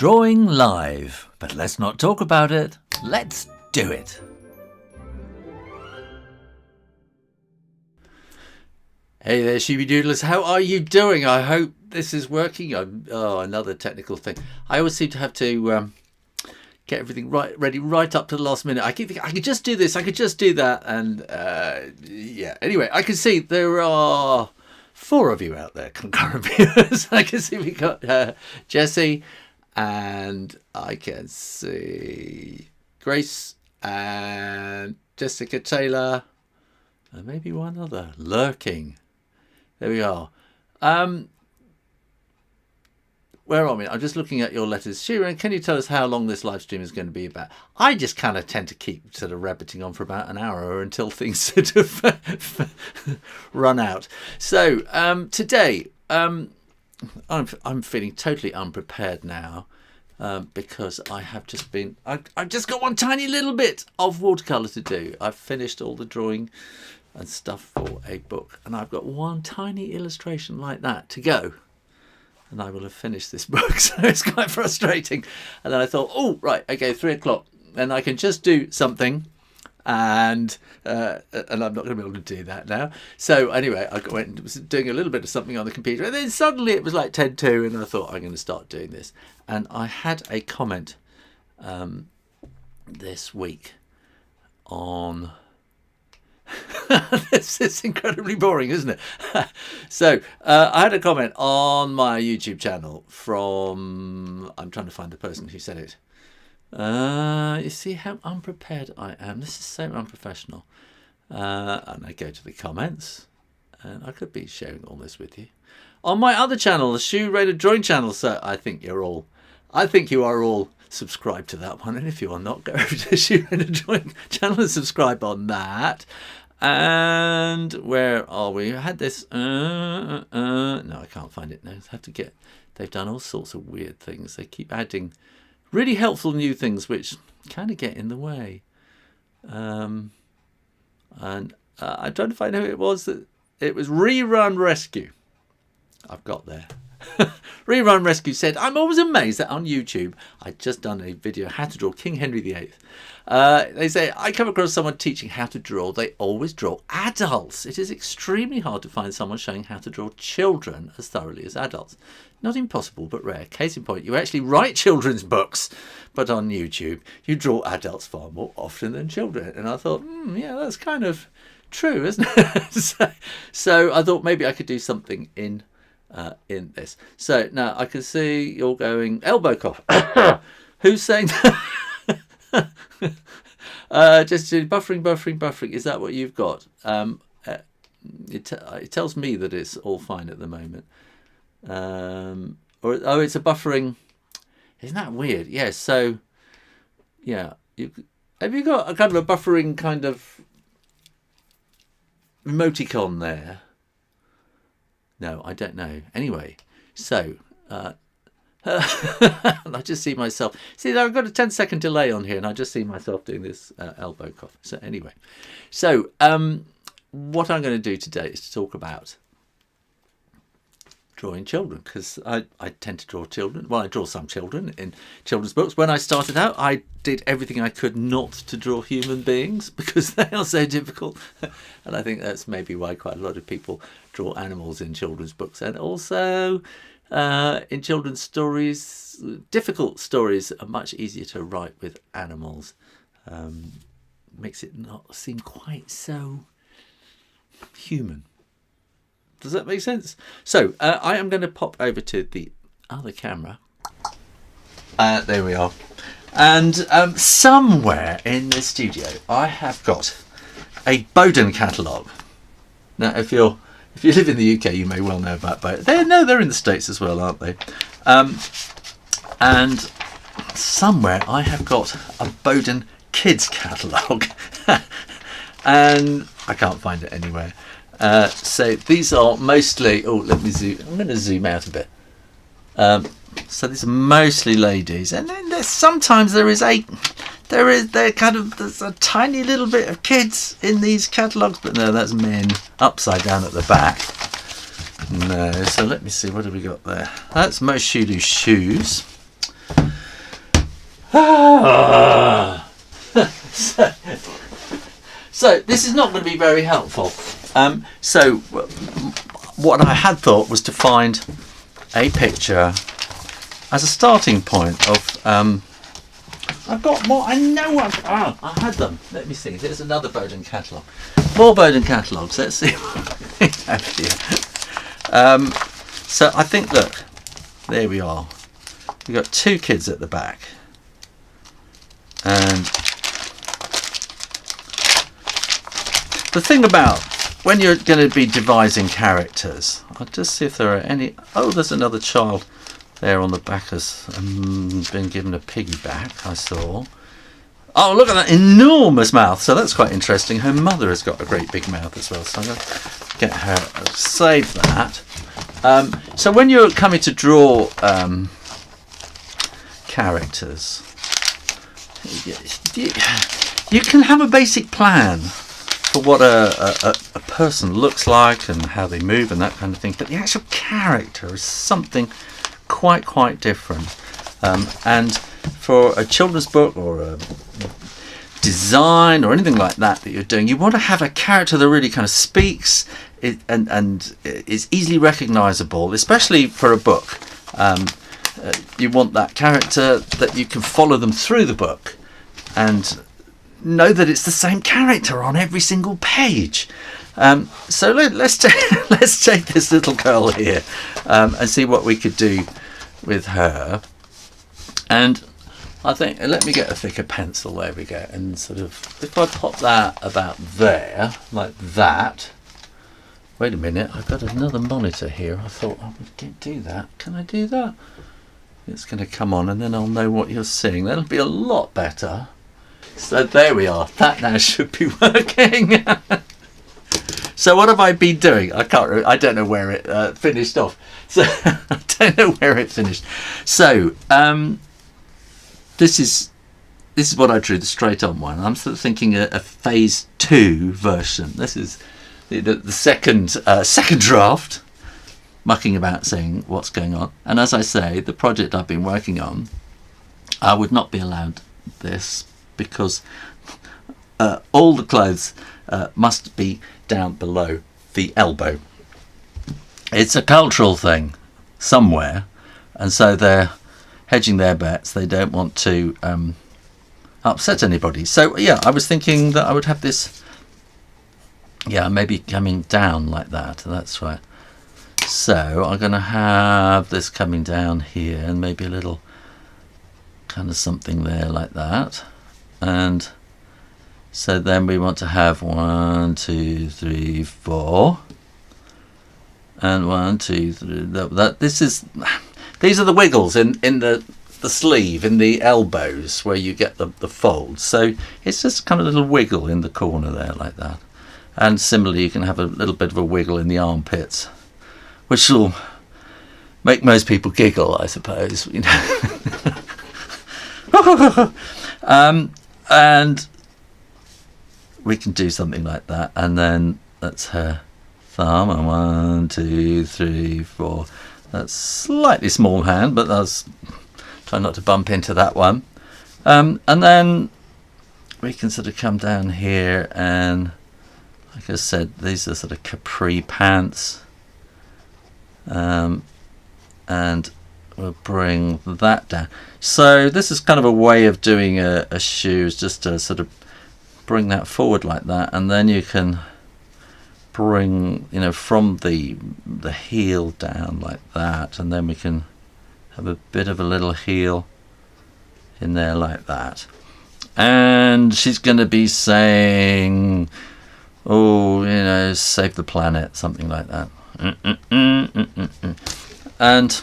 Drawing live, but let's not talk about it, let's do it. Hey there, Shooby Doodlers, how are you doing? I hope this is working. Another technical thing. I always seem to have to get everything ready right up to the last minute. I keep thinking, I could just do this, I could just do that, and yeah. Anyway, I can see there are 4 of you out there, concurrent viewers. I can see we got Jessie, and I can see Grace and Jessica Taylor, and maybe one other lurking. There we are. Where are we? I'm just looking at your letters. Shoo Rayner, can you tell us how long this live stream is going to be about? I just kind of tend to keep sort of rabbiting on for about an hour or until things sort of run out. So today, I'm feeling totally unprepared now because I have just been... I've just got one tiny little bit of watercolour to do. I've finished all the drawing and stuff for a book, and I've got one tiny illustration like that to go, and I will have finished this book. So it's quite frustrating. And then I thought, oh right, okay, 3 o'clock, and I can just do something, and I'm not going to be able to do that now. So anyway, I went and was doing a little bit of something on the computer, and then suddenly it was like 10:02, and I thought, I'm going to start doing this. And I had a comment this week on this is incredibly boring, isn't it? So I had a comment on my YouTube channel from, I'm trying to find the person who said it. You see how unprepared I am. This is so unprofessional. And I go to the comments, and I could be sharing all this with you on my other channel, the Shoo Rayner drawing channel. So I think you are all subscribed to that one, and if you are not, go over to the Shoo Rayner drawing channel and subscribe on that. And where are we? I had this no, I can't find it now. I have to get... They've done all sorts of weird things. They keep adding really helpful new things which kind of get in the way. And I'm trying to find who it was. That it was Rerun Rescue. I've got there. Rerun Rescue said, I'm always amazed that on YouTube, I'd just done a video how to draw King Henry VIII. They say, I come across someone teaching how to draw. They always draw adults. It is extremely hard to find someone showing how to draw children as thoroughly as adults. Not impossible, but rare. Case in point, you actually write children's books, but on YouTube, you draw adults far more often than children. And I thought, yeah, that's kind of true, isn't it? So I thought maybe I could do something in this. So now I can see you're going elbow cough. Who's saying that? Just buffering. Is that what you've got? It tells me that it's all fine at the moment. It's a buffering. Isn't that weird? Yeah. So yeah, have you got a kind of a buffering kind of emoticon there? No, I don't know. Anyway, so I just see myself. See, I've got a 10-second delay on here, and I just see myself doing this elbow cough. So anyway, so what I'm going to do today is to talk about drawing children, because I tend to draw children. Well, I draw some children in children's books. When I started out, I did everything I could not to draw human beings because they are so difficult. And I think that's maybe why quite a lot of people draw animals in children's books. And also in children's stories, difficult stories are much easier to write with animals. Makes it not seem quite so human. Does that make sense? So I am going to pop over to the other camera. There we are. And somewhere in the studio, I have got a Bowden catalogue. Now, if you live in the UK, you may well know about Bowden. They're in the States as well, aren't they? And somewhere I have got a Bowden kids catalogue, and I can't find it anywhere. So these are mostly, let me zoom. I'm going to zoom out a bit. So these are mostly ladies, and then sometimes there's a tiny little bit of kids in these catalogues, but no, that's men upside down at the back. No, so let me see, what have we got there? That's most Shoes. So this is not going to be very helpful. So what I had thought was to find a picture as a starting point of I've got more. I know I had them. Let me see. There's another Bowden catalogue. More Bowden catalogues. Let's see what we have here. So I think, look, there we are. We've got two kids at the back. And the thing about when you're going to be devising characters, I'll just see if there are any. Oh, there's another child there on the back has been given a piggyback, I saw. Oh, look at that enormous mouth. So that's quite interesting. Her mother has got a great big mouth as well. So I'm going to get her, save that. So when you're coming to draw characters, you can have a basic plan for what a person looks like and how they move and that kind of thing. But the actual character is something quite different. And for a children's book or a design or anything like that you're doing, you want to have a character that really kind of speaks and is easily recognizable, especially for a book. You want that character that you can follow them through the book and know that it's the same character on every single page. So let's take this little girl here and see what we could do with her. And I think, let me get a thicker pencil, there we go, and sort of, if I pop that about there, like that. Wait a minute, I've got another monitor here. I thought I would do that. Can I do that? It's going to come on and then I'll know what you're seeing. That'll be a lot better. So there we are. That now should be working. So what have I been doing? I don't know where it finished off. So I don't know where it finished. So this is what I drew, the straight on one. I'm sort of thinking a phase 2 version. This is the second draft, mucking about, saying what's going on. And as I say, the project I've been working on, I would not be allowed this because all the clothes must be down below the elbow. It's a cultural thing somewhere, and so they're hedging their bets. They don't want to upset anybody. So yeah, I was thinking that I would have this, maybe coming down like that. That's right. So I'm going to have this coming down here and maybe a little kind of something there like that. And so then we want to have 1, 2, 3, 4, and 1, 2, 3. These are the wiggles in the sleeve, in the elbows where you get the folds. So it's just kind of a little wiggle in the corner there like that. And similarly, you can have a little bit of a wiggle in the armpits, which will make most people giggle, I suppose. You know. And we can do something like that, and then that's her thumb, and 1, 2, 3, 4. That's slightly small hand, but that's try not to bump into that one. And then we can sort of come down here, and like I said, these are sort of capri pants, and we'll bring that down. So this is kind of a way of doing a shoe, is just to sort of bring that forward like that, and then you can bring, from the heel down like that, and then we can have a bit of a little heel in there like that. And she's going to be saying, save the planet, something like that. And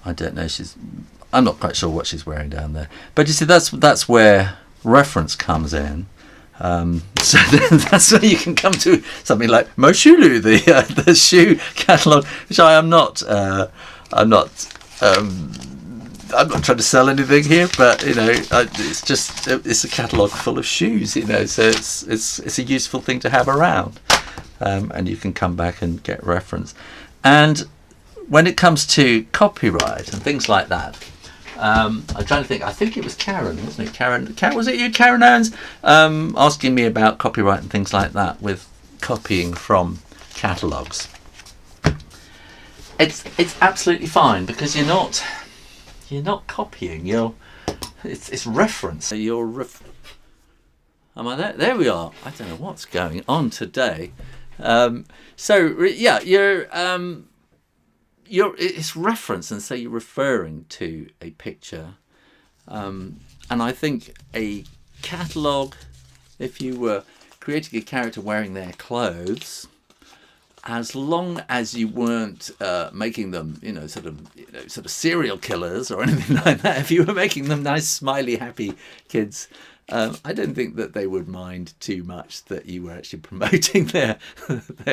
I don't know, I'm not quite sure what she's wearing down there, but you see, that's where reference comes in. So that's where you can come to something like Moshulu, the shoe catalogue, which I'm not trying to sell anything here, but it's a catalogue full of shoes, so it's a useful thing to have around, and you can come back and get reference. And when it comes to copyright and things like that, I'm trying to think. I think it was Karen, wasn't it? Karen, was it you, Karen Owens, asking me about copyright and things like that with copying from catalogues. It's absolutely fine because you're not copying. It's reference. Am I there? There we are. I don't know what's going on today. It's reference, and so you're referring to a picture. And I think a catalogue, if you were creating a character wearing their clothes, as long as you weren't making them, sort of serial killers or anything like that, if you were making them nice, smiley, happy kids, I don't think that they would mind too much that you were actually promoting their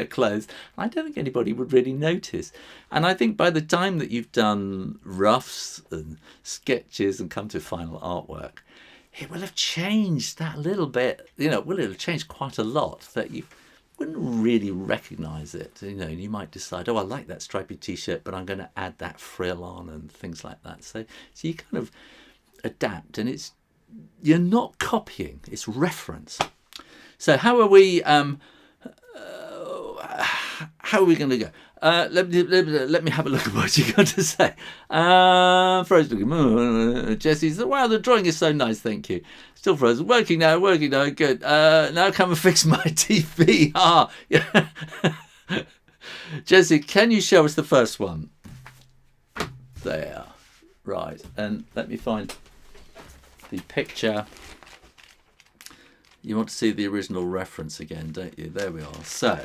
clothes. I don't think anybody would really notice. And I think by the time that you've done roughs and sketches and come to final artwork, it will have changed that little bit. It'll have changed quite a lot that you wouldn't really recognise it. You might decide, I like that stripy t-shirt, but I'm going to add that frill on and things like that. So you kind of adapt, and you're not copying, it's reference. So how are we going to go? Let me have a look at what you got to say. Frozen. Jesse says, wow, the drawing is so nice, thank you. Still frozen. Working now, good. Now come and fix my TV. Yeah. Jesse, can you show us the first one? There. Right, and let me find the picture. You want to see the original reference again, don't you? There we are. So,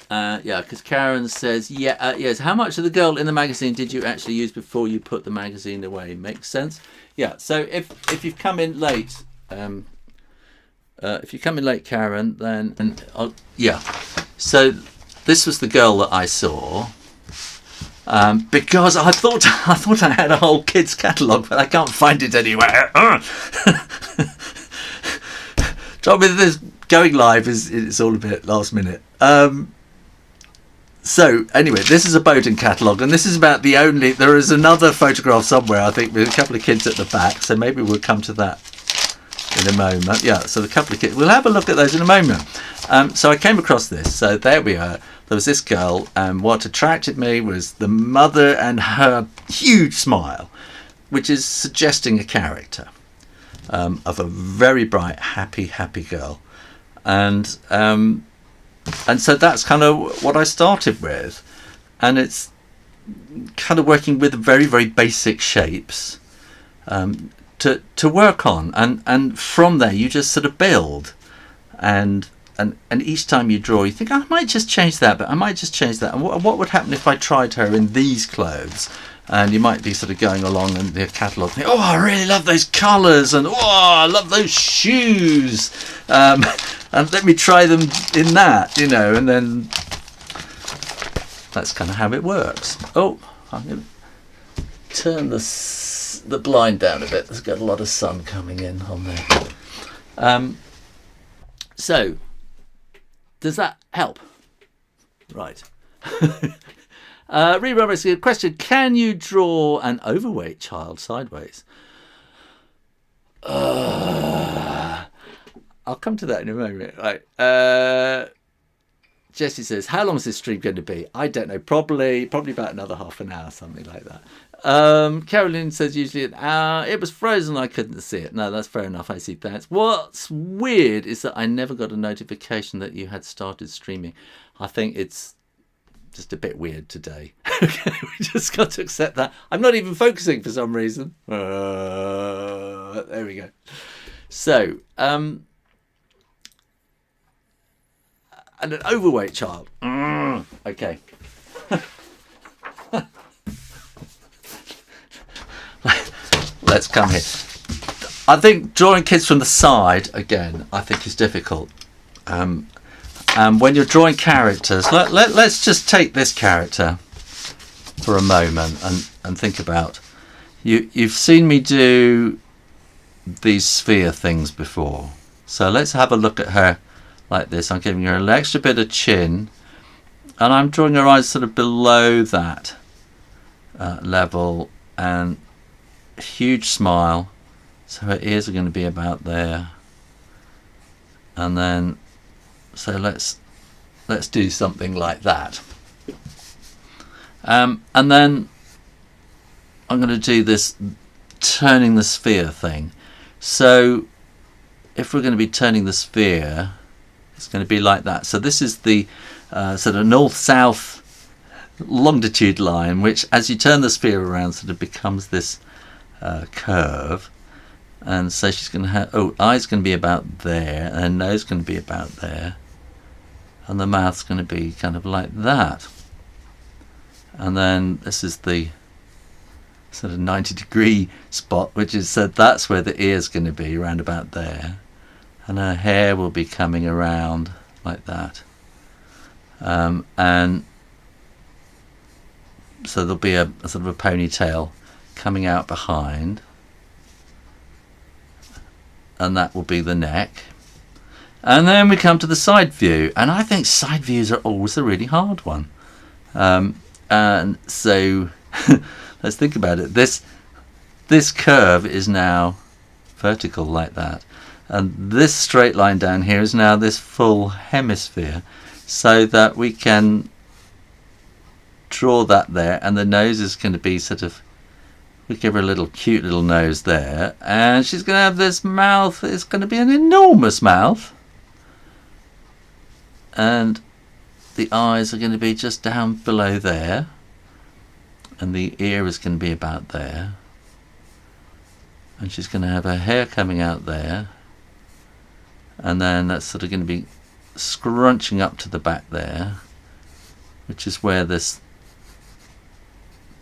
because Karen says, yes, how much of the girl in the magazine did you actually use before you put the magazine away? Makes sense. Yeah, so if you've come in late, Karen, then, so this was the girl that I saw. Because I thought I had a whole kids catalogue, but I can't find it anywhere. Trouble with this going live is it's all a bit last minute. So anyway, this is a Bowden catalogue, and this is about there is another photograph somewhere, I think, with a couple of kids at the back, so maybe we'll come to that in a moment. Yeah, so the couple of kids, we'll have a look at those in a moment. So I came across this, so there we are. There was this girl, and what attracted me was the mother and her huge smile, which is suggesting a character of a very bright, happy girl. And so that's kind of what I started with. And it's kind of working with very, very basic shapes to work on. And from there, you just sort of build. And each time you draw, you think, I might just change that, but I might just change that. And what would happen if I tried her in these clothes? And you might be sort of going along in the catalogue, think, I really love those colours, and I love those shoes, and let me try them in that, and then that's kind of how it works. I'm going to turn the blind down a bit. There's got a lot of sun coming in on there. So, does that help? Right. Reed Roberts, a question: can you draw an overweight child sideways? I'll come to that in a moment. Right. Jesse says, how long is this stream going to be? I don't know. Probably about another half an hour, something like that. Caroline says usually an hour. It was frozen, I couldn't see it. No, that's fair enough. I see that. What's weird is that I never got a notification that you had started streaming. I think it's just a bit weird today. Okay, we just got to accept that. I'm not even focusing for some reason. There we go. So, and an overweight child. Okay. Let's come here. I think drawing kids from the side, again, I think is difficult. And when you're drawing characters, let's just take this character for a moment and think about. You've seen me do these sphere things before. So let's have a look at her like this. I'm giving her an extra bit of chin, and I'm drawing her eyes sort of below that level, and a huge smile, so her ears are going to be about there. And then, so let's do something like that. And then I'm going to do this turning the sphere thing. So if we're going to be turning the sphere, it's going to be like that. So this is the sort of north-south longitude line, which as you turn the sphere around sort of becomes this curve. And so she's going to have, eyes going to be about there, and her nose going to be about there, and the mouth's going to be kind of like that. And then this is the sort of 90-degree spot, which is, so that's where the ear's going to be, around about there. And her hair will be coming around like that. And so there'll be a sort of a ponytail coming out behind. And that will be the neck. And then we come to the side view. And I think side views are always a really hard one. And so let's think about it. This curve is now vertical like that. And this straight line down here is now this full hemisphere. So that we can draw that there. And the nose is going to be sort of, we give her a little cute little nose there. And she's going to have this mouth. It's going to be an enormous mouth. And the eyes are going to be just down below there. And the ear is going to be about there. And she's going to have her hair coming out there. And then that's sort of going to be scrunching up to the back there, which is where this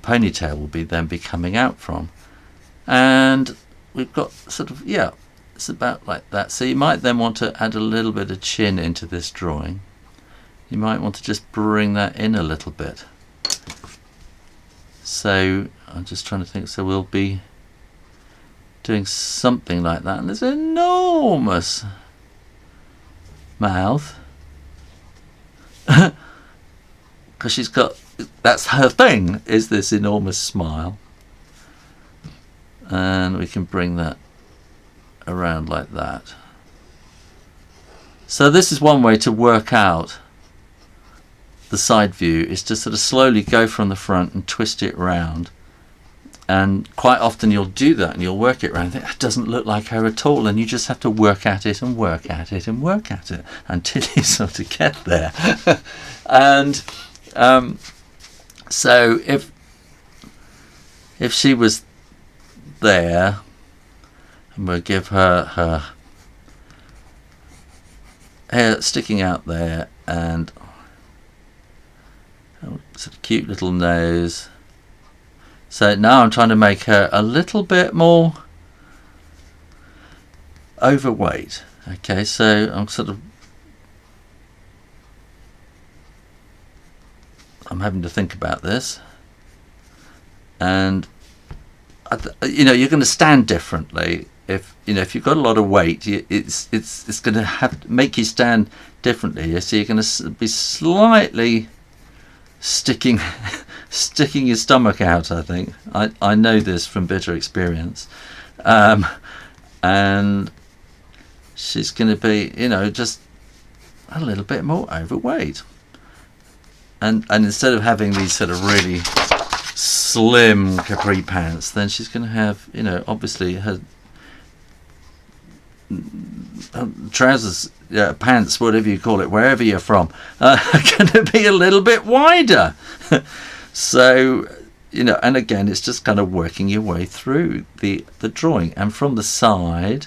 ponytail will be then be coming out from. And we've got sort of, yeah, it's about like that. So you might then want to add a little bit of chin into this drawing. You might want to just bring that in a little bit. So I'm just trying to think. So we'll be doing something like that. And there's an enormous mouth. Because she's got, that's her thing, is this enormous smile. And we can bring that around like that. So this is one way to work out the side view, is to sort of slowly go from the front and twist it round. And quite often you'll do that and you'll work it around. It doesn't look like her at all, and you just have to work at it and work at it and work at it until you sort of get there. And so if she was there, and we'll give her her hair sticking out there, and sort of cute little nose. So now I'm trying to make her a little bit more overweight. Okay, so I'm having to think about this, and you know, you're going to stand differently if you've got a lot of weight. It's going to have to make you stand differently. So you're going to be slightly sticking your stomach out. I think I know this from bitter experience, and she's going to be, just a little bit more overweight. And instead of having these sort of really slim capri pants, then she's going to have, obviously her trousers, pants, whatever you call it, wherever you're from, are going to be a little bit wider. So, and again, it's just kind of working your way through the drawing. And from the side,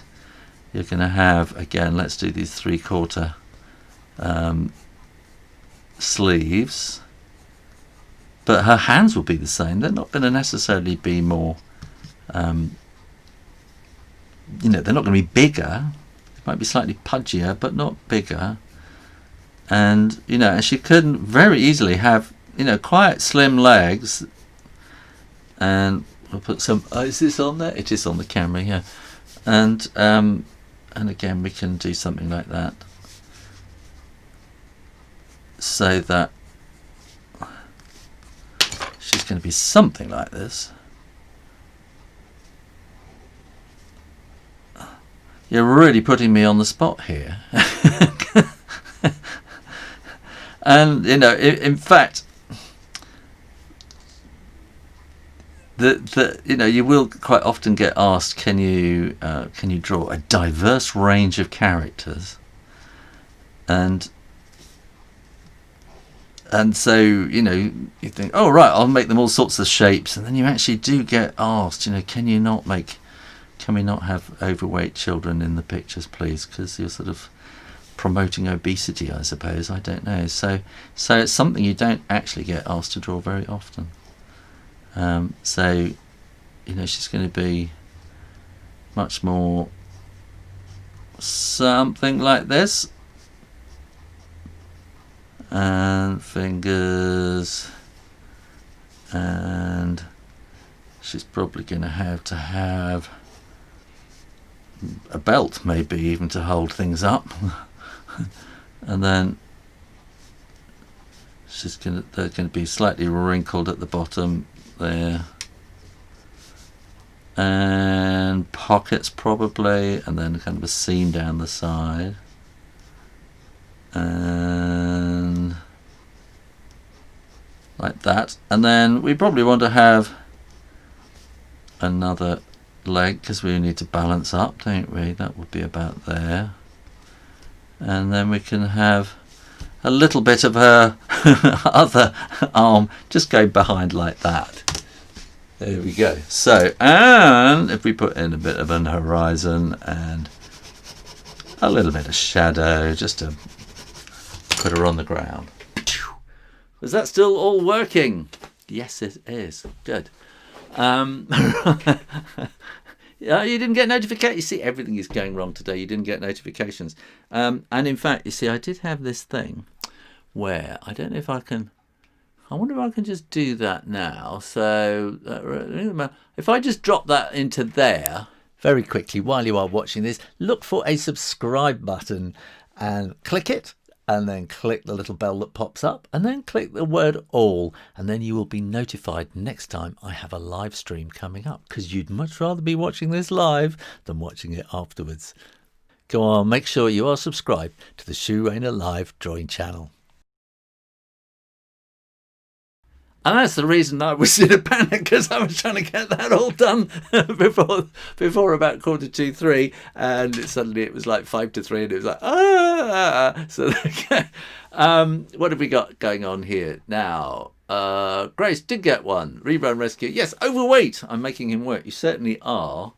you're going to have, again, let's do these 3/4 sleeves, but her hands will be the same. They're not going to necessarily be more, they're not going to be bigger. They might be slightly pudgier, but not bigger. And and she could very easily have quite slim legs. And we'll put some. Is this on there? It is on the camera, yeah. And again, we can do something like that, so that she's going to be something like this. you're really putting me on the spot here. And, you know, in fact, you know, you will quite often get asked, can you draw a diverse range of characters? And so, you know, you think, oh right, I'll make them all sorts of shapes, and then you actually do get asked, you know, can we not have overweight children in the pictures, please? Because you're sort of promoting obesity, I suppose. I don't know. So it's something you don't actually get asked to draw very often. So, you know, she's going to be much more something like this. And fingers. And she's probably going to have a belt, maybe, even to hold things up. And then they're going to be slightly wrinkled at the bottom there, and pockets probably, and then kind of a seam down the side, and like that. And then we probably want to have another leg, because we need to balance up, don't we? That would be about there. And then we can have a little bit of her other arm just go behind like that. There we go. So, and if we put in a bit of an horizon and a little bit of shadow just to put her on the ground. Is that still all working? Yes, it is. Good. You didn't get notifications. You see, everything is going wrong today. You didn't get notifications. And in fact, you see, I did have this thing where I don't know if I can. I wonder if I can just do that now. So if I just drop that into there very quickly while you are watching this, look for a subscribe button and click it. And then click the little bell that pops up, and then click the word all, and then you will be notified next time I have a live stream coming up, because you'd much rather be watching this live than watching it afterwards. Go on, make sure you are subscribed to the Shoo Rayner live drawing channel. And that's the reason I was in a panic, because I was trying to get that all done before about 2:45, and suddenly it was like 2:55, and it was like, So, what have we got going on here now? Grace did get one. Rerun rescue. Yes, overweight. I'm making him work. You certainly are.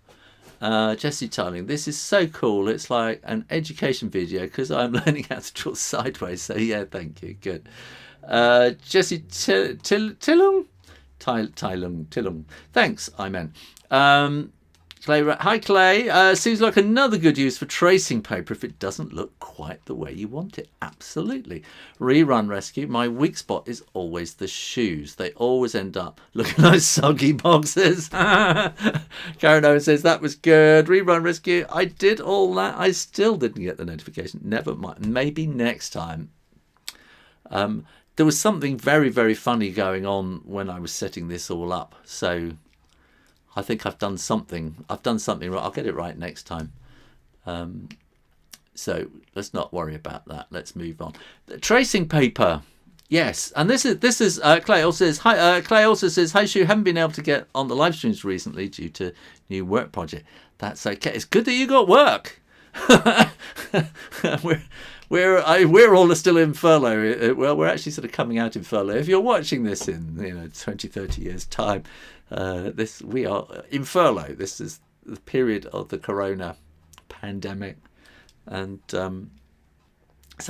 Jesse Tarling, this is so cool. It's like an education video, because I'm learning how to draw sideways. So yeah, thank you. Good. Jesse Tillum. Thanks, I meant. Clay, hi Clay. Seems like another good use for tracing paper if it doesn't look quite the way you want it. Absolutely. Rerun rescue. My weak spot is always the shoes. They always end up looking like soggy boxes. Karen Owen says that was good. Rerun rescue. I did all that. I still didn't get the notification. Never mind. Maybe next time. There was something very, very funny going on when I was setting this all up. So I think I've done something. I've done something right. I'll get it right next time. So let's not worry about that. Let's move on. The tracing paper. Yes. And this is Clay also says, hi, Clay also says, hi, Shoo, haven't been able to get on the live streams recently due to new work project. That's okay. It's good that you got work. We're all still in furlough. Well, we're actually sort of coming out in furlough. If you're watching this in 20, 30 years time, we are in furlough. This is the period of the corona pandemic, and so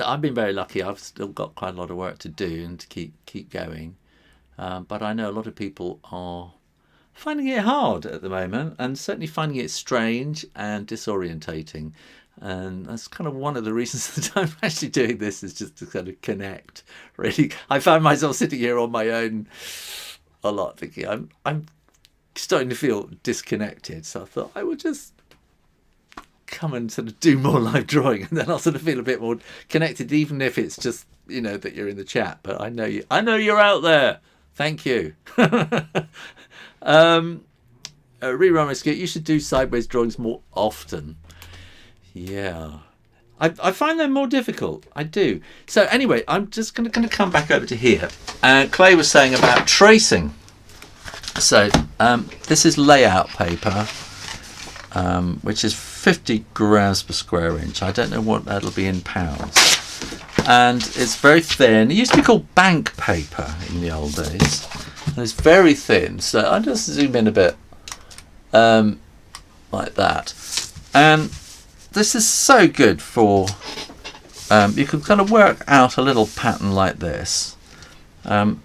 I've been very lucky. I've still got quite a lot of work to do and to keep going, but I know a lot of people are finding it hard at the moment, and certainly finding it strange and disorientating. And that's kind of one of the reasons that I'm actually doing this, is just to kind of connect. Really, I found myself sitting here on my own a lot, thinking I'm starting to feel disconnected. So I thought I would just come and sort of do more live drawing, and then I'll sort of feel a bit more connected, even if it's just that you're in the chat. But I know you're out there. Thank you. Rerun rescue. You should do sideways drawings more often. Yeah. I find them more difficult. I do. So anyway, I'm just going to come back over to here. Clay was saying about tracing. So this is layout paper, which is 50 grams per square inch. I don't know what that'll be in pounds. And it's very thin. It used to be called bank paper in the old days. And it's very thin. So I'll just zoom in a bit like that. And this is so good for, you can kind of work out a little pattern like this, and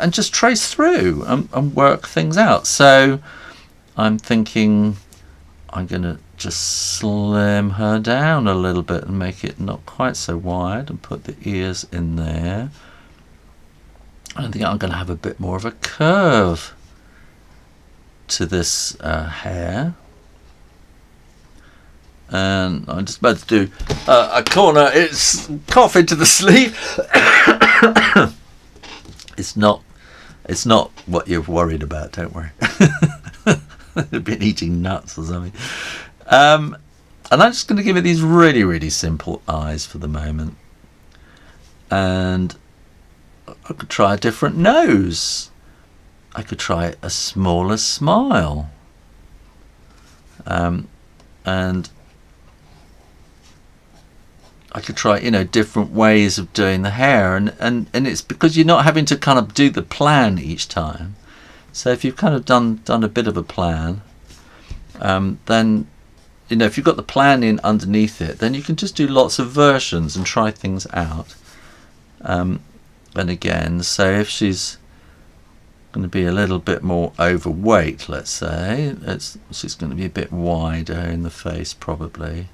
just trace through and work things out. So I'm thinking I'm going to just slim her down a little bit and make it not quite so wide, and put the ears in there. I think I'm going to have a bit more of a curve to this hair. And I'm just about to do a corner. It's cough into the sleeve. It's not what you're worried about. Don't worry. They've been eating nuts or something. And I'm just going to give it these really, really simple eyes for the moment. And I could try a different nose. I could try a smaller smile. And I could try, different ways of doing the hair, and it's because you're not having to kind of do the plan each time. So if you've kind of done a bit of a plan, then if you've got the plan in underneath it, then you can just do lots of versions and try things out. And again, so if she's going to be a little bit more overweight, let's say, she's going to be a bit wider in the face probably.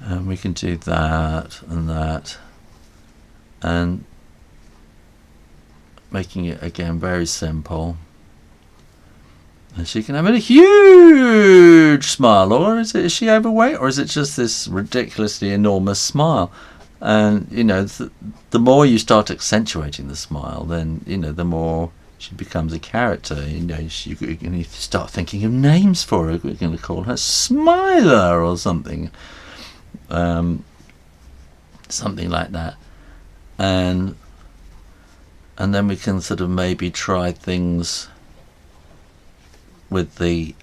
And we can do that and that, and making it again very simple. And she can have a huge smile, or is she overweight, or is it just this ridiculously enormous smile? And the more you start accentuating the smile, then the more she becomes a character. You start thinking of names for her. We're going to call her Smiler or something. Something like that, and then we can sort of maybe try things with the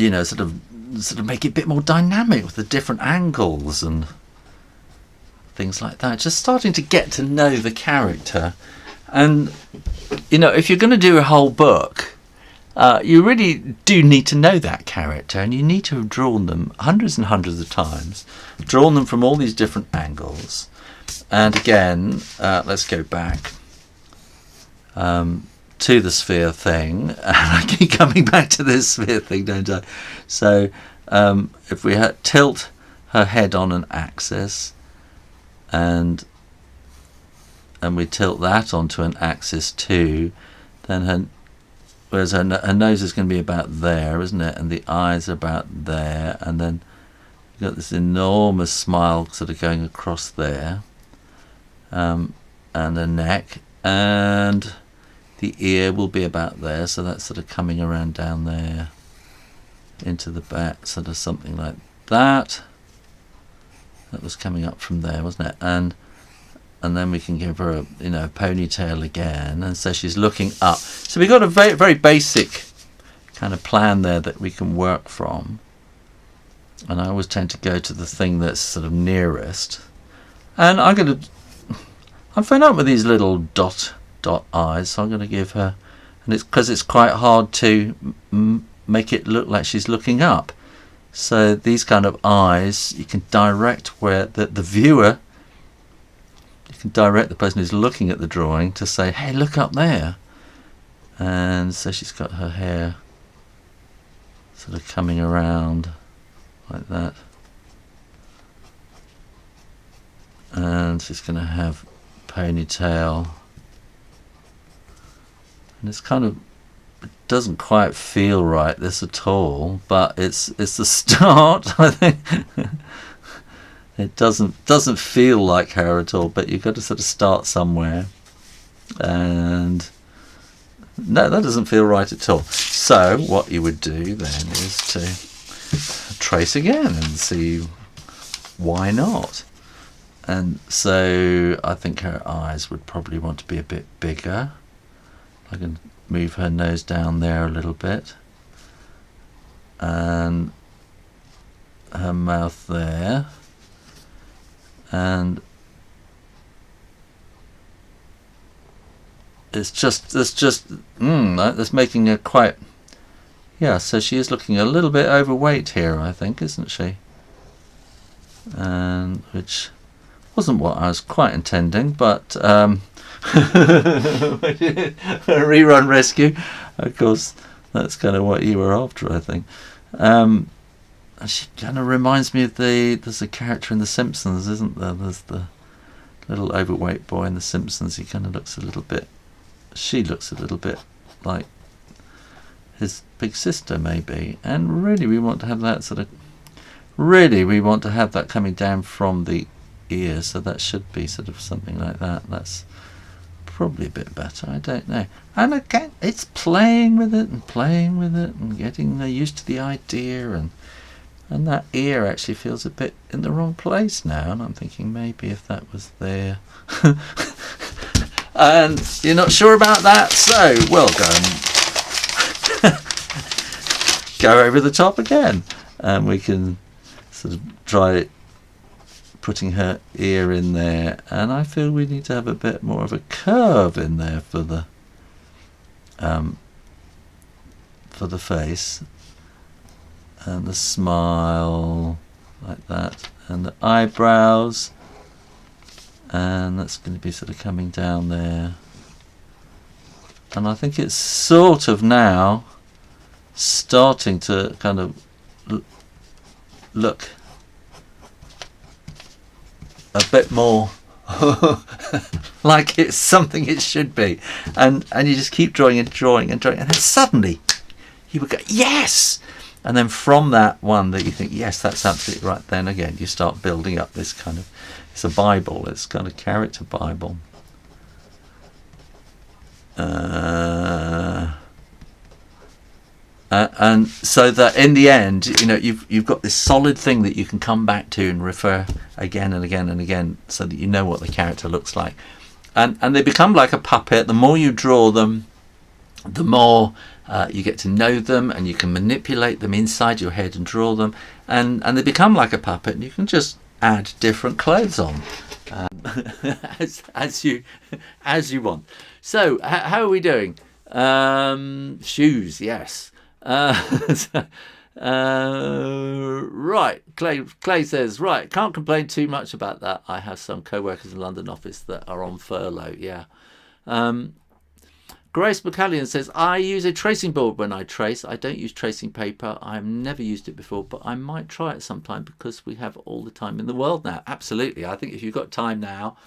sort of make it a bit more dynamic with the different angles and things like that. Just starting to get to know the character, and if you're going to do a whole book, you really do need to know that character, and you need to have drawn them hundreds and hundreds of times, drawn them from all these different angles. And again, let's go back to the sphere thing, and I keep coming back to this sphere thing, don't I? So if we tilt her head on an axis, and we tilt that onto an axis too, then whereas her nose is going to be about there, isn't it? And the eyes are about there. And then you've got this enormous smile sort of going across there. And the neck. And the ear will be about there. So that's sort of coming around down there into the back. Sort of something like that. That was coming up from there, wasn't it? And then we can give her a ponytail again, and so she's looking up. So we've got a very, very basic kind of plan there that we can work from. And I always tend to go to the thing that's sort of nearest. And I'm fed up with these little dot eyes, so I'm going to give her, and it's because it's quite hard to make it look like she's looking up. So these kind of eyes, you can direct where the viewer. You can direct the person who's looking at the drawing to say, hey, look up there. And so she's got her hair sort of coming around like that. And she's going to have ponytail. And it's kind of, it doesn't quite feel right, this at all, but it's the start, I think. It doesn't feel like her at all, but you've got to sort of start somewhere. And no, that doesn't feel right at all. So what you would do then is to trace again and see why not. And so I think her eyes would probably want to be a bit bigger. I can move her nose down there a little bit, and her mouth there, and that's making her quite, yeah, so she is looking a little bit overweight here, I think, isn't she? And which wasn't what I was quite intending, but rerun rescue, of course, that's kind of what you were after, I think. And she kind of reminds me of there's a character in The Simpsons, isn't there? There's the little overweight boy in The Simpsons. He kind of looks a little bit, she looks a little bit like his big sister, maybe. And really, we want to have that sort of, really, we want to have that coming down from the ear, so that should be sort of something like that. That's probably a bit better, I don't know. And again, it's playing with it and getting used to the idea, and that ear actually feels a bit in the wrong place now, and I'm thinking maybe if that was there. And you're not sure about that, so we'll go over the top again, and we can sort of try putting her ear in there, and I feel we need to have a bit more of a curve in there for the face, and the smile like that, and the eyebrows, and that's going to be sort of coming down there. And I think it's sort of now starting to kind of look a bit more like it's something it should be, and you just keep drawing and then suddenly you would go yes, and then from that one that you think yes, that's absolutely right, then again you start building up this kind of, it's a Bible, it's kind of character Bible. And so that in the end, you know, you've got this solid thing that you can come back to and refer again and again and again, so that you know what the character looks like, and they become like a puppet. The more you draw them, the more you get to know them, and you can manipulate them inside your head and draw them, and they become like a puppet, and you can just add different clothes on as you want. So how are we doing? Shoes, yes. Right, Clay says, right, can't complain too much about that. I have some co-workers in the London office that are on furlough. Yeah. Grace McCallion says, I use a tracing board when I trace. I don't use tracing paper. I've never used it before, but I might try it sometime because we have all the time in the world now. Absolutely. I think if you've got time now,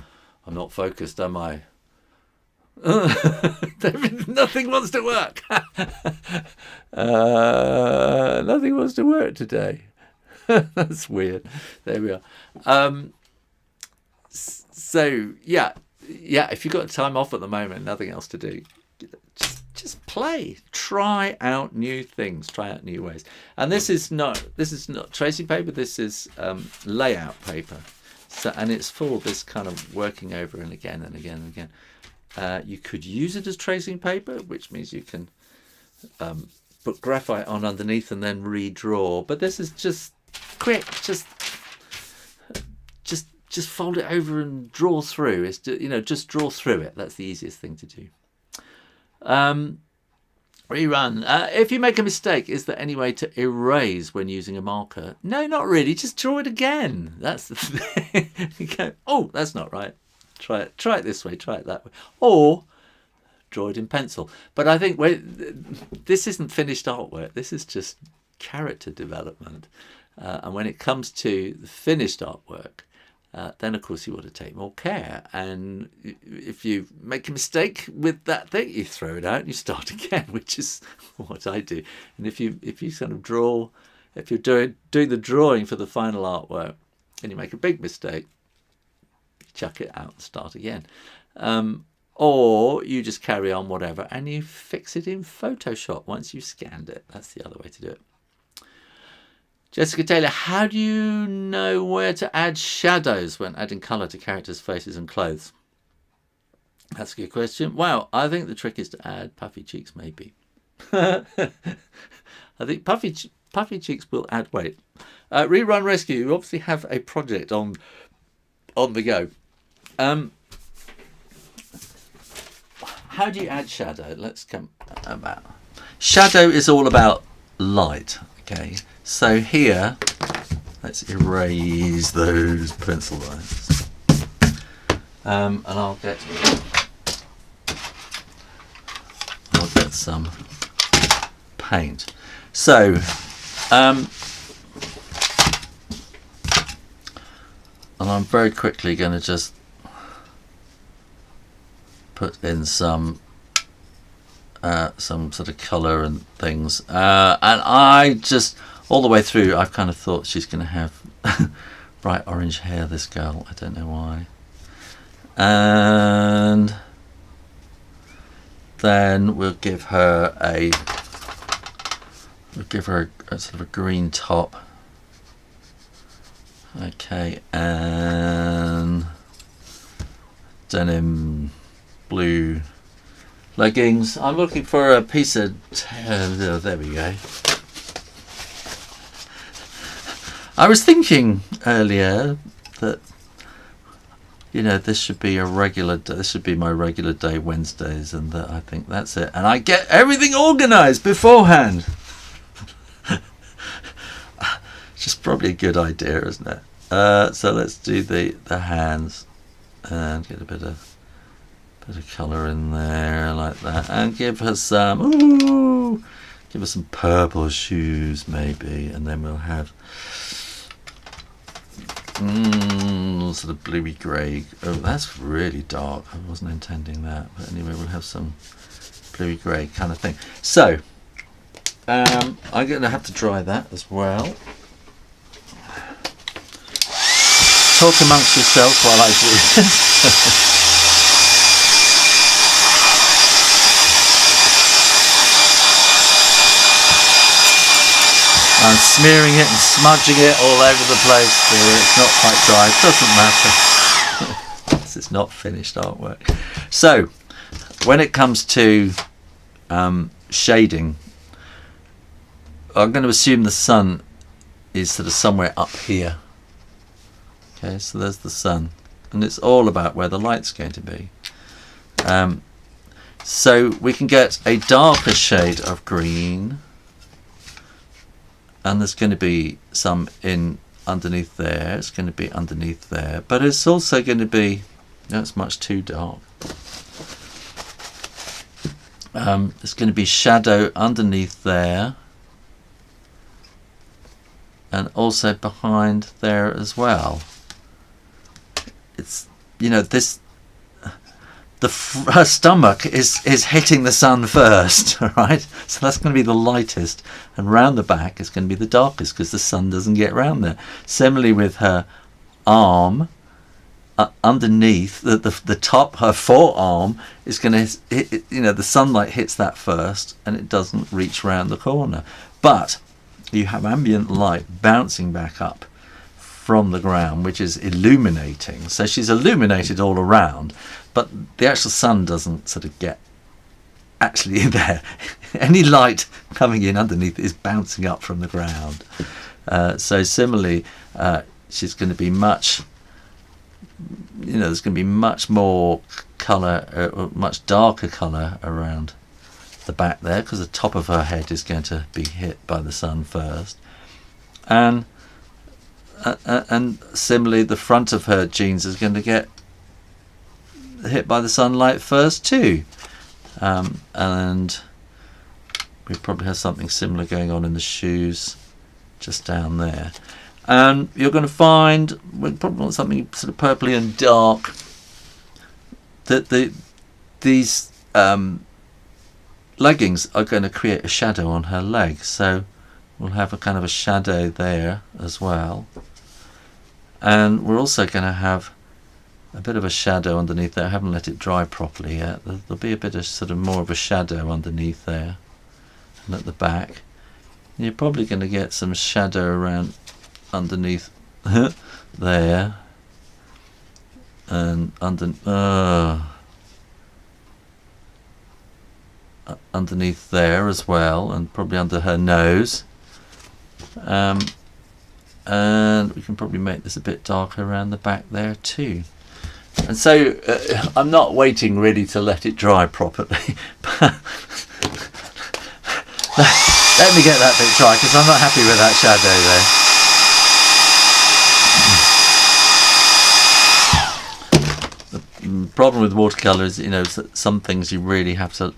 I'm not focused, am I? Nothing wants to work. Nothing wants to work today. That's weird. There we are. So yeah, if you've got time off at the moment, nothing else to do, just play, try out new things, try out new ways. And this is not tracing paper, this is layout paper. So, and it's for this kind of working over and again and again and again. You could use it as tracing paper, which means you can put graphite on underneath and then redraw. But this is just quick, just fold it over and draw through. It's just draw through it. That's the easiest thing to do. Rerun. If you make a mistake, is there any way to erase when using a marker? No, not really. Just draw it again. That's the thing. You go, oh, that's not right. Try it this way, try it that way, or draw it in pencil. But I think this isn't finished artwork, this is just character development, and when it comes to the finished artwork, then of course you want to take more care, and if you make a mistake with that thing, you throw it out and you start again, which is what I do. And if you sort of draw, if you're doing the drawing for the final artwork and you make a big mistake, chuck it out and start again. or you just carry on whatever and you fix it in Photoshop once you've scanned it. That's the other way to do it. Jessica Taylor, how do you know where to add shadows when adding colour to characters' faces and clothes? That's a good question. Wow, I think the trick is to add puffy cheeks, maybe. I think puffy cheeks will add weight. Rerun Rescue, you obviously have a project on the go. How do you add shadow? Let's come about. Shadow is all about light. Okay, so here, let's erase those pencil lines. And I'll get some paint. So, and I'm very quickly going to just put in some sort of colour and things, and I just all the way through I've kind of thought she's going to have bright orange hair, this girl. I don't know why. And then we'll give her a sort of a green top. Okay, and denim blue leggings. I'm looking for a piece of there we go. I was thinking earlier that, you know, this should be a regular day, this should be my regular day Wednesdays, and that I think that's it, and I get everything organized beforehand. Just probably a good idea, isn't it? So let's do the hands and get a bit of colour in there like that, and give her some purple shoes maybe, and then we'll have sort of bluey grey. Oh, that's really dark. I wasn't intending that, but anyway, we'll have some bluey grey kind of thing. So I'm going to have to dry that as well. Talk amongst yourself while I do this. I'm smearing it and smudging it all over the place so it's not quite dry. It doesn't matter. This is not finished artwork. So when it comes to shading, I'm going to assume the sun is sort of somewhere up here. Okay, so there's the sun, and it's all about where the light's going to be. So we can get a darker shade of green, and there's going to be some in underneath there. It's going to be underneath there, but it's also going to be, that's much too dark. There's going to be shadow underneath there, and also behind there as well. It's, you know, this, her stomach is hitting the sun first, right? So that's going to be the lightest, and round the back is going to be the darkest because the sun doesn't get round there. Similarly with her arm, underneath the top, her forearm is going to hit, you know, the sunlight hits that first and it doesn't reach round the corner. But you have ambient light bouncing back up from the ground, which is illuminating. So she's illuminated all around, but the actual sun doesn't sort of get actually in there. Any light coming in underneath is bouncing up from the ground. So similarly, she's going to be much, you know, there's going to be much more colour, much darker colour around the back there, because the top of her head is going to be hit by the sun first, and similarly the front of her jeans is going to get hit by the sunlight first too, and we probably have something similar going on in the shoes just down there. And you're going to find, we probably want something sort of purpley and dark, that these leggings are going to create a shadow on her leg, so we'll have a kind of a shadow there as well. And we're also going to have a bit of a shadow underneath there. I haven't let it dry properly yet. There'll be a bit of sort of more of a shadow underneath there and at the back. You're probably going to get some shadow around underneath there and underneath there as well, and probably under her nose. And we can probably make this a bit darker around the back there too. And so I'm not waiting really to let it dry properly. Let me get that bit dry because I'm not happy with that shadow there. The problem with watercolour is, you know, some things you really have to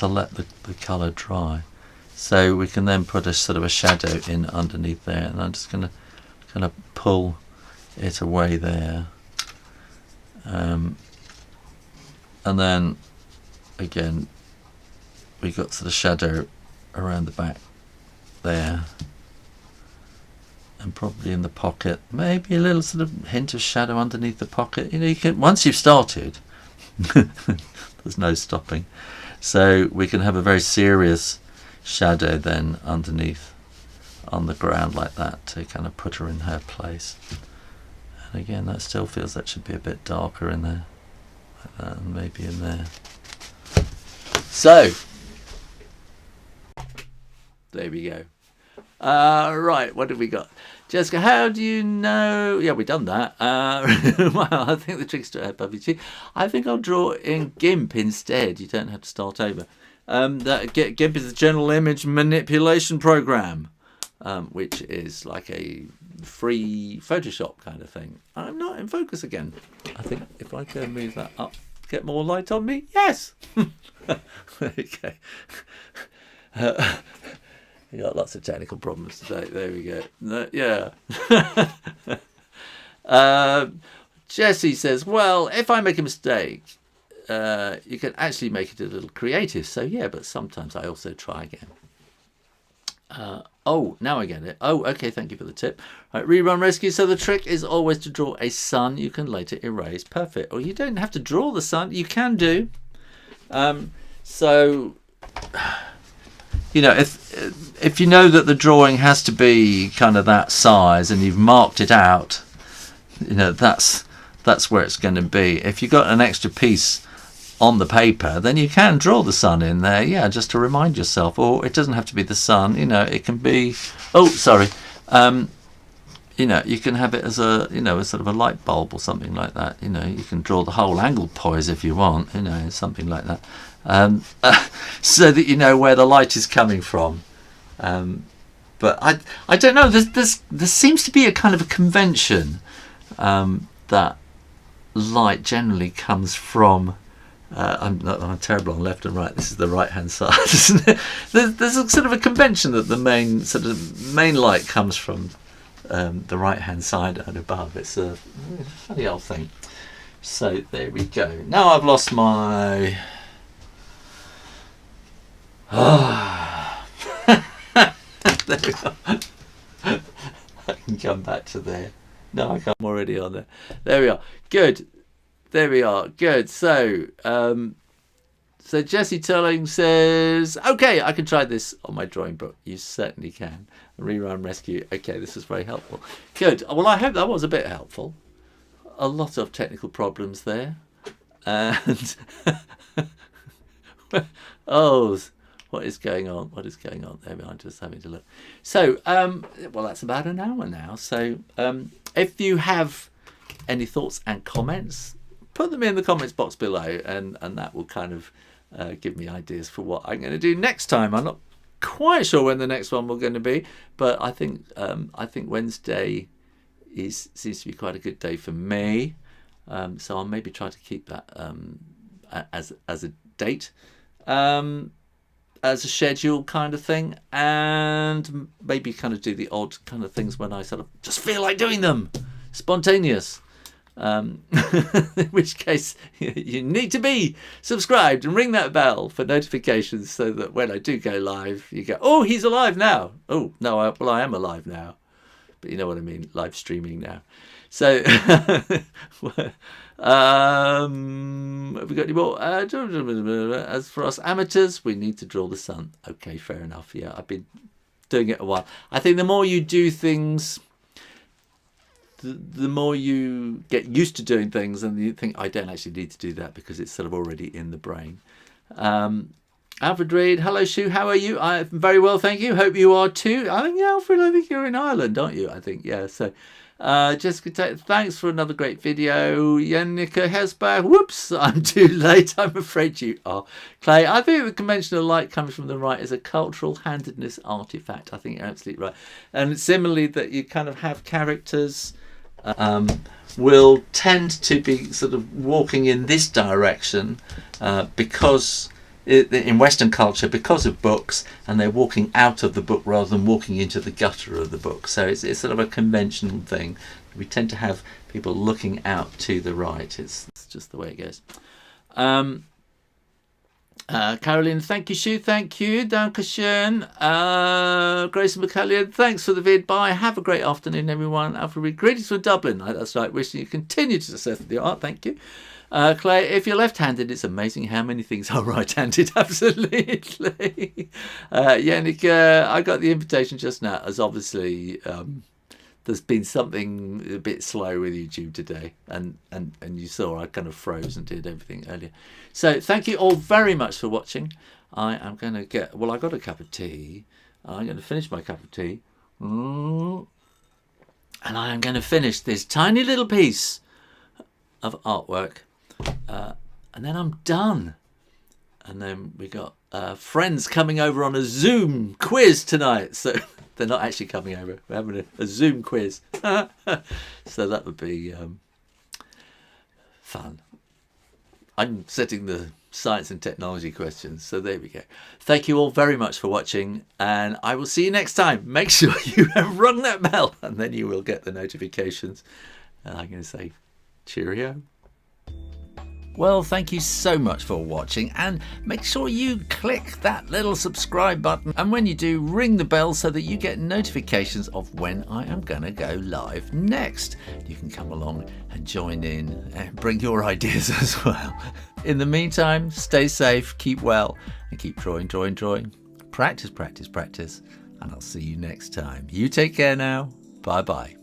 let the colour dry. So we can then put a sort of a shadow in underneath there, and I'm just going to kind of pull it away there. And then again we got sort of shadow around the back there, and probably in the pocket, maybe a little sort of hint of shadow underneath the pocket. You know, you can, once you've started, there's no stopping. So we can have a very serious shadow then underneath on the ground like that to kind of put her in her place. And again, that still feels that should be a bit darker in there, like that, and maybe in there. So there we go. Right, what have we got? Jessica, how do you know? Yeah, we've done that. Well, I think the trick's to puffy. I think I'll draw in GIMP instead. You don't have to start over. GIMP is the General Image Manipulation Program, which is like a free Photoshop kind of thing. I'm not in focus again. I think if I can move that up, get more light on me. Yes. Okay. You got lots of technical problems today. There we go. No, yeah. Jessie says, well, if I make a mistake, you can actually make it a little creative. So yeah, but sometimes I also try again. Oh, now I get it. Oh, okay, thank you for the tip. Right, rerun rescue. So the trick is always to draw a sun you can later erase. Perfect. Or you don't have to draw the sun. You can do. So, you know, if you know that the drawing has to be kind of that size and you've marked it out, you know, that's where it's going to be. If you've got an extra piece on the paper, then you can draw the sun in there, yeah, just to remind yourself. Or it doesn't have to be the sun, you know, it can be, oh, sorry, you know, you can have it as a, you know, a sort of a light bulb or something like that. You know, you can draw the whole angle poise if you want, you know, something like that, so that you know where the light is coming from. But I don't know, there seems to be a kind of a convention that light generally comes from, I'm terrible on left and right. This is the right hand side, isn't it? There's a sort of a convention that the main light comes from the right hand side and above. It's a funny old thing. So there we go. Now I've lost my. There we go. I can come back to there. No, I can't. I'm already on there. There we are. Good. There we are. Good. So, so Jessie Turling says, okay, I can try this on my drawing book. You certainly can. Rerun rescue. Okay, this is very helpful. Good. Well, I hope that was a bit helpful. A lot of technical problems there. And, oh, what is going on? What is going on? There we are. I'm just having to look. So, well, that's about an hour now. So, if you have any thoughts and comments, put them in the comments box below, and that will kind of give me ideas for what I'm going to do next time. I'm not quite sure when the next one will going to be, but I think Wednesday seems to be quite a good day for me. So I'll maybe try to keep that as a date, as a schedule kind of thing, and maybe kind of do the odd kind of things when I sort of just feel like doing them, spontaneous. In which case you need to be subscribed and ring that bell for notifications, so that when I do go live, you go, oh, he's alive now. Oh no, I am alive now, but you know what I mean, live streaming now. So, have we got any more? As for us amateurs, we need to draw the sun. Okay, fair enough. Yeah, I've been doing it a while. I think the more you do things, the more you get used to doing things, and you think, I don't actually need to do that because it's sort of already in the brain. Alfred Reed, hello Shoo, how are you? I'm very well, thank you. Hope you are too. I think, Alfred, I think you're in Ireland, aren't you? I think, yeah. So, Jessica, thanks for another great video. Yannicka Hesbach, whoops, I'm too late. I'm afraid you are. Clay, I think the conventional light comes from the right is a cultural handedness artifact. I think you're absolutely right. And similarly, that you kind of have characters will tend to be sort of walking in this direction because in Western culture, because of books, and they're walking out of the book rather than walking into the gutter of the book. So it's sort of a conventional thing. We tend to have people looking out to the right. It's just the way it goes. Caroline, thank you, Shoo, thank you. Dankeschön. Grace McCallion, thanks for the vid. Bye. Have a great afternoon, everyone. Alfred, greetings from Dublin. That's right. Wishing you continued success with the art. Thank you. Clay, if you're left-handed, it's amazing how many things are right-handed. Absolutely. Yannick, I got the invitation just now, as obviously there's been something a bit slow with YouTube today, and you saw I kind of froze and did everything earlier. So thank you all very much for watching. I am going to get, well, I got a cup of tea. I'm going to finish my cup of tea. And I am going to finish this tiny little piece of artwork. And then I'm done. And then we got friends coming over on a Zoom quiz tonight. So they're not actually coming over. We're having a Zoom quiz. So that would be fun. I'm setting the science and technology questions. So there we go. Thank you all very much for watching. And I will see you next time. Make sure you have rung that bell. And then you will get the notifications. And I'm going to say cheerio. Well, thank you so much for watching, and make sure you click that little subscribe button, and when you do, ring the bell so that you get notifications of when I am going to go live next. You can come along and join in and bring your ideas as well. In the meantime, stay safe, keep well, and keep drawing. Practice, practice, practice, and I'll see you next time. You take care now. Bye-bye.